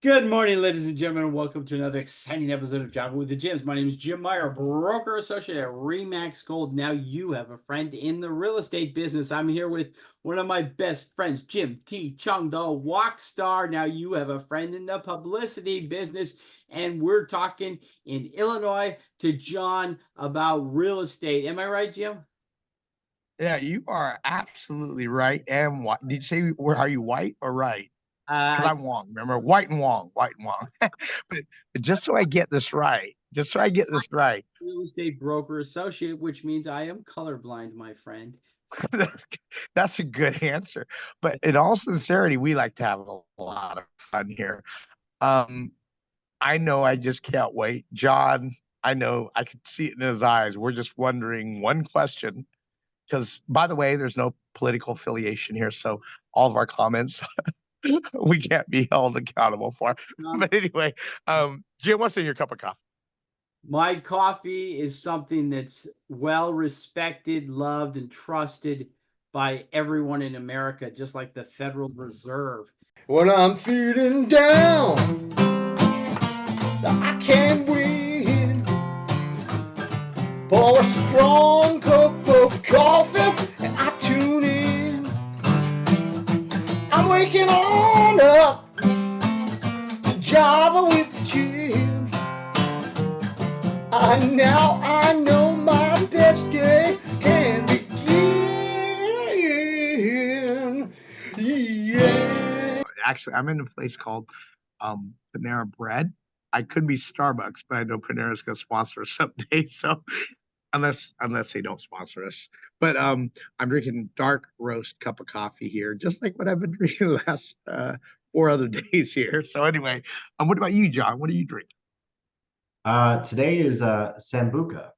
Good morning, ladies and gentlemen, and welcome to another exciting episode of Job with the Gyms. My name is Jim Meyer, broker associate at Remax Gold. Now you have a friend in the real estate business. I'm here with one of my best friends, Jim Chong the Wok Star. Now you have a friend in the publicity business, and we're talking in Illinois to John about real estate. Am I right, Jim? Yeah, you are absolutely right. And what did you say? Where are you, white or right? Because Uh, I'm Wong. Remember, white and Wong, white and Wong. but, but just so I get this right, Real estate broker associate, which means I am colorblind, my friend. that's a good answer. But in all sincerity, we like to have a lot of fun here. Um, I know I just can't wait. John, I know I could see it in his eyes. We're just wondering one question. Because, by the way, there's no political affiliation here. So all of our comments we can't be held accountable for. But anyway, Jim, what's in your cup of coffee? My coffee is something that's well respected, loved, and trusted by everyone in America, just like the Federal Reserve. When I'm feeling down, I can't win. Pour a strong cup of coffee and I tune in. I'm waking on up to Java with Jim. I know my best day can begin. Yeah. Actually, I'm in a place called Panera Bread. I could be Starbucks, but I know Panera's going to sponsor us someday. So unless they don't sponsor us, but I'm drinking dark roast cup of coffee here, just like what I've been drinking the last 4 other days here. So anyway, what about you, John? What are you drinking? Today is Sambuca.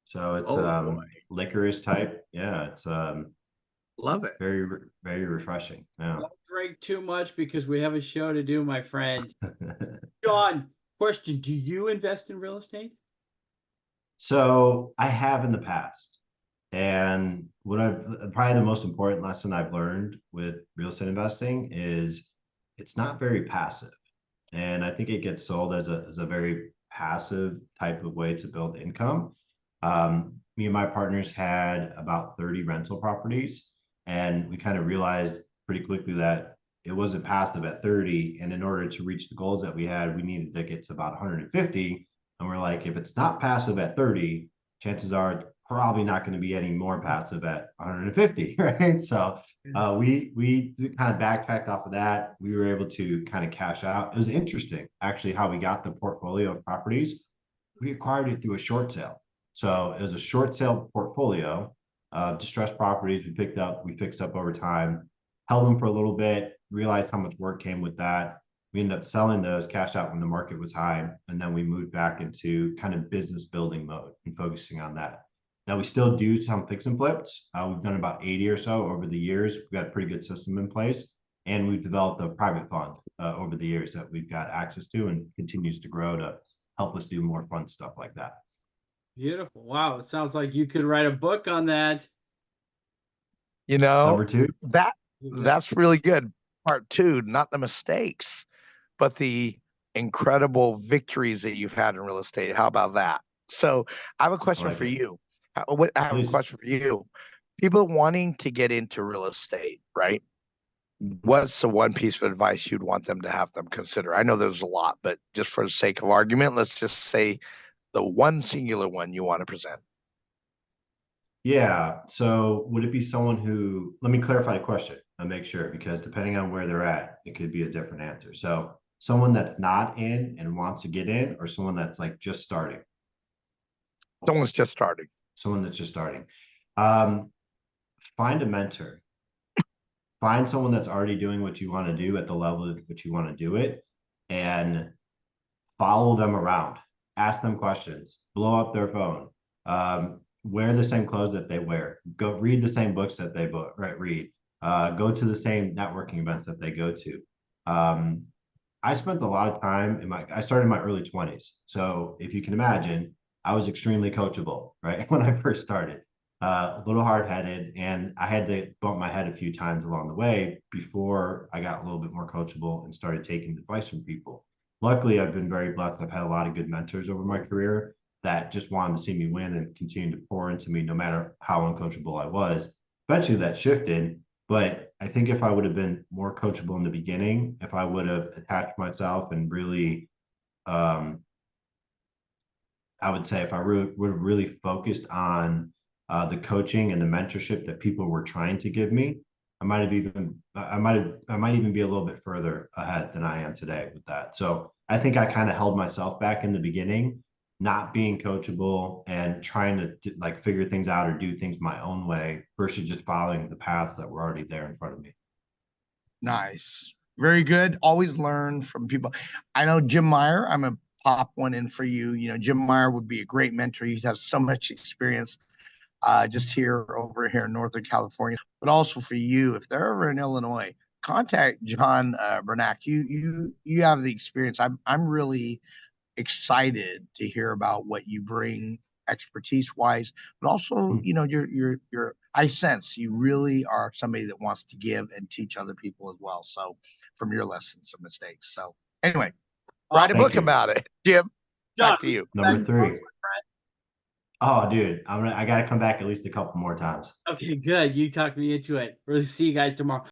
So it's Oh boy, licorice type. Yeah, it's love it. very refreshing. Yeah. Don't drink too much because we have a show to do, my friend. John, question: do you invest in real estate? So I have in the past. And what I've probably the most important lesson I've learned with real estate investing is it's not very passive. And I think it gets sold as a very passive type of way to build income. Me and my partners had about 30 rental properties, and we kind of realized pretty quickly that it wasn't passive at 30. And in order to reach the goals that we had, we needed to get to about 150. And we're like, if it's not passive at 30, chances are it's probably not going to be any more passive at 150, right? So we kind of backtracked off of that. We were able to kind of cash out. It was interesting, actually, how we got the portfolio of properties. We acquired it through a short sale. So it was a short sale portfolio of distressed properties we fixed up over time, held them for a little bit, realized how much work came with that. We ended up selling those, cashed out when the market was high, and then we moved back into kind of business building mode and focusing on that. Now we still do some fix and flips. We've done about 80 or so over the years. We've got a pretty good system in place, and we've developed a private fund over the years that we've got access to and continues to grow to help us do more fun stuff like that. Beautiful. Wow. It sounds like you could write a book on that. You know, Number two. that's really good. Part two, not the mistakes, but the incredible victories that you've had in real estate. How about that? So I have a question for you. I have a question for you. People wanting to get into real estate, right? What's the one piece of advice you'd want them to have them consider? I know there's a lot, but just for the sake of argument, let's just say the one singular one you want to present. Yeah. So would it be someone who, let me clarify the question and make sure, because depending on where they're at, it could be a different answer. So someone that's not in and wants to get in, or someone that's like just starting? Someone's just starting. Someone that's just starting. Find a mentor. Find someone that's already doing what you want to do at the level at which you want to do it, and follow them around. Ask them questions. Blow up their phone. Wear the same clothes that they wear. Go read the same books that they read. Go to the same networking events that they go to. I spent a lot of time I started in my early 20s. So if you can imagine, I was extremely coachable, right? When I first started. a little hard-headed, and I had to bump my head a few times along the way before I got a little bit more coachable and started taking advice from people. Luckily, I've been very blessed. I've had a lot of good mentors over my career that just wanted to see me win and continue to pour into me no matter how uncoachable I was. Eventually that shifted, but I think if I would have been more coachable in the beginning, if I would have attached myself and really I would say if I would have really focused on the coaching and the mentorship that people were trying to give me, I might even be a little bit further ahead than I am today with that. So I think I kind of held myself back in the beginning, not being coachable and trying to like figure things out or do things my own way versus just following the paths that were already there in front of me. Nice. Very good. Always learn from people. I know Jim Meyer. I'm a pop one in for you. You know, Jim Meyer would be a great mentor. He has so much experience just over here in Northern California, but also for you, if they're ever in Illinois, contact John Barnak. You have the experience. I'm really excited to hear about what you bring expertise wise, but also, you know, you're I sense you really are somebody that wants to give and teach other people as well. So from your lessons and mistakes. So anyway, write a book about it. Jim, back to you. Number 3. Oh, dude, I got to come back at least a couple more times. Okay, good. You talked me into it. We'll see you guys tomorrow.